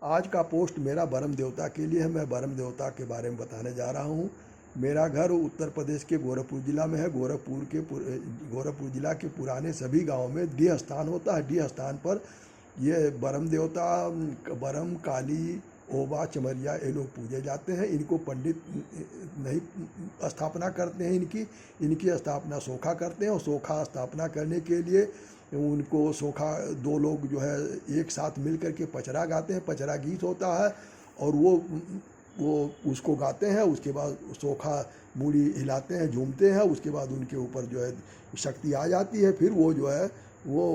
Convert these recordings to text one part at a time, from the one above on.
आज का पोस्ट मेरा ब्रह्म देवता के लिए है। मैं ब्रह्म देवता के बारे में बताने जा रहा हूँ। मेरा घर उत्तर प्रदेश के गोरखपुर ज़िला में है। गोरखपुर ज़िला के पुराने सभी गांवों में डीह स्थान होता है। डीह स्थान पर ये ब्रह्म देवता, ब्रह्म, काली, ओबा, चमरिया ये लोग पूजे जाते हैं। इनको पंडित नहीं स्थापना करते हैं। इनकी स्थापना सोखा करते हैं। और सोखा स्थापना करने के लिए उनको सोखा दो लोग जो है एक साथ मिल करके पचरा गाते हैं। पचरा गीत होता है और वो उसको गाते हैं। उसके बाद सोखा मूड़ी हिलाते हैं, झूमते हैं। उसके बाद उनके ऊपर जो है शक्ति आ जाती है। फिर वो जो है वो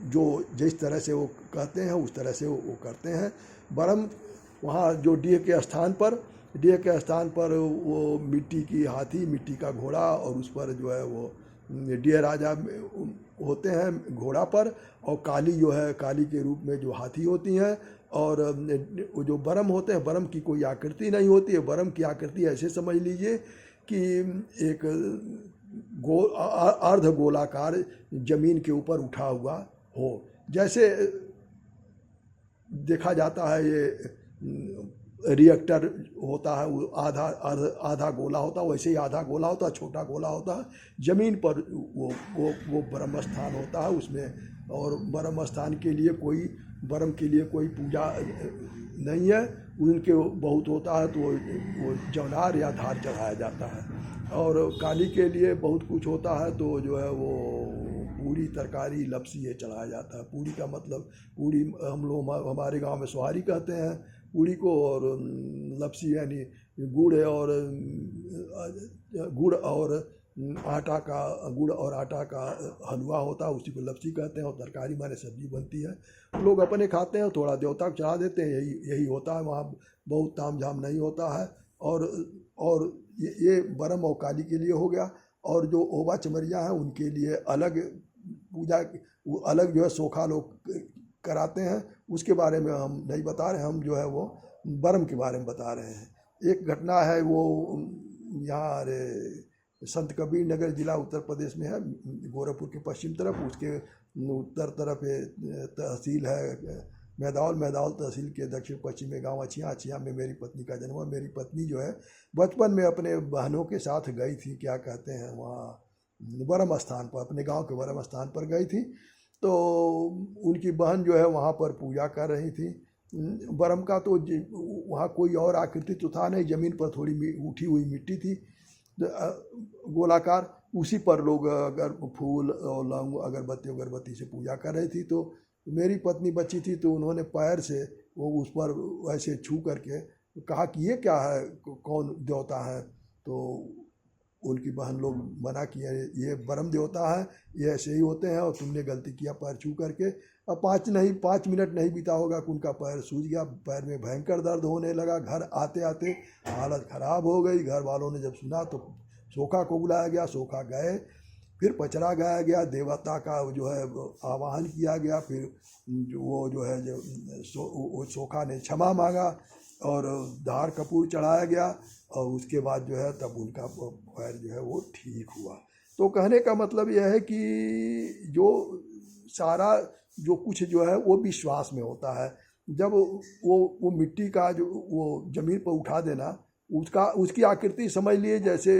जो जिस तरह से वो कहते हैं उस तरह से वो करते हैं। ब्रह्म वहाँ जो डीह के स्थान पर वो मिट्टी की हाथी, मिट्टी का घोड़ा और उस पर जो है वो डीह राजा होते हैं घोड़ा पर। और काली जो है काली के रूप में जो हाथी होती हैं। और जो ब्रह्म होते हैं, ब्रह्म की कोई आकृति नहीं होती है। ब्रह्म की आकृति ऐसे समझ लीजिए कि एक अर्ध गोलाकार जमीन के ऊपर उठा हुआ हो। जैसे देखा जाता है ये रिएक्टर होता है, वो आधा गोला होता है, वैसे ही आधा गोला होता है, छोटा गोला होता है। जमीन पर वो ब्रह्म स्थान होता है उसमें। और ब्रह्म स्थान के लिए ब्रह्म के लिए कोई पूजा नहीं है। उनके बहुत होता है तो वो जौनार या धार चढ़ाया जाता है। और काली के लिए बहुत कुछ होता है तो जो है वो पूरी, तरकारी, लपसी ये चढ़ाया जाता है। पूरी का मतलब पूरी हम लोग हमारे गांव में सोहारी कहते हैं पूरी को। और लपसी यानी गुड़ और आटा का हलवा होता है, उसी को लपसी कहते हैं। और तरकारी माने सब्जी बनती है, लोग अपने खाते हैं, थोड़ा देवता को चढ़ा देते हैं। यही होता है। वहाँ बहुत ताम झाम नहीं होता है। और ये ब्रह्म और काली के लिए हो गया। और जो ओबा चमरिया हैं उनके लिए अलग पूजा, वो अलग जो है सोखा लोग कराते हैं। उसके बारे में हम नहीं बता रहे, हम जो है वो ब्रह्म के बारे में बता रहे हैं। एक घटना है वो यहाँ संत कबीर नगर जिला उत्तर प्रदेश में है, गोरखपुर के पश्चिम तरफ। उसके उत्तर तरफ तहसील है मैदाल तहसील के दक्षिण पश्चिम में गांव अछियाँ में मेरी पत्नी का जन्म हुआ। मेरी पत्नी जो है बचपन में अपने बहनों के साथ गई थी, क्या कहते हैं वहाँ ब्रह्म स्थान पर, अपने गांव के ब्रह्म स्थान पर गई थी। तो उनकी बहन जो है वहाँ पर पूजा कर रही थी ब्रह्म का। तो वहाँ कोई और आकृति तो था नहीं, ज़मीन पर थोड़ी उठी हुई मिट्टी थी गोलाकार। उसी पर लोग अगर फूल और लौंग अगरबत्ती से पूजा कर रही थी। तो मेरी पत्नी बच्ची थी तो उन्होंने पैर से वो उस पर वैसे छू करके कहा कि ये क्या है, कौन देवता है। तो उनकी बहन लोग मना किया, ये ब्रह्म देवता है, ये ऐसे ही होते हैं और तुमने गलती किया पैर छू करके। अब 5 मिनट नहीं बीता होगा कि उनका पैर सूज गया। पैर में भयंकर दर्द होने लगा। घर आते आते हालत ख़राब हो गई। घर वालों ने जब सुना तो सोखा को बुलाया गया। सोखा गए, फिर पचरा गाया गया, देवता का जो है आवाहन किया गया। फिर वो जो है वो सोखा ने क्षमा मांगा और धार कपूर चढ़ाया गया। और उसके बाद जो है तब उनका पैर जो है वो ठीक हुआ। तो कहने का मतलब यह है कि जो सारा जो कुछ जो है वो विश्वास में होता है। जब वो मिट्टी का जो वो ज़मीन पर उठा देना, उसकी आकृति समझ लिए जैसे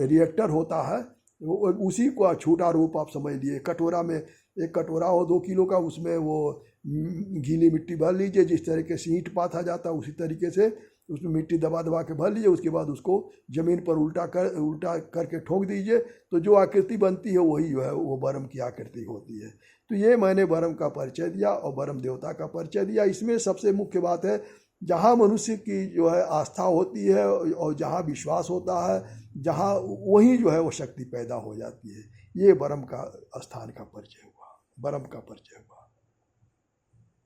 रिएक्टर होता है, वो उसी को छोटा रूप आप समझ लिए। कटोरा में एक कटोरा हो 2 किलो का, उसमें वो गीली मिट्टी भर लीजिए। जिस तरीके से ईंट पाथा जाता है उसी तरीके से उसमें मिट्टी दबा के भर लीजिए। उसके बाद उसको ज़मीन पर उल्टा करके ठोक दीजिए। तो जो आकृति बनती है वही जो है वो ब्रह्म की आकृति होती है। तो ये मैंने ब्रह्म का परिचय दिया और ब्रह्म देवता का परिचय दिया। इसमें सबसे मुख्य बात है, जहाँ मनुष्य की जो है आस्था होती है और जहाँ विश्वास होता है, जहाँ वहीं जो है वो शक्ति पैदा हो जाती है। ये ब्रह्म का स्थान का परिचय हुआ, ब्रह्म का परिचय हुआ।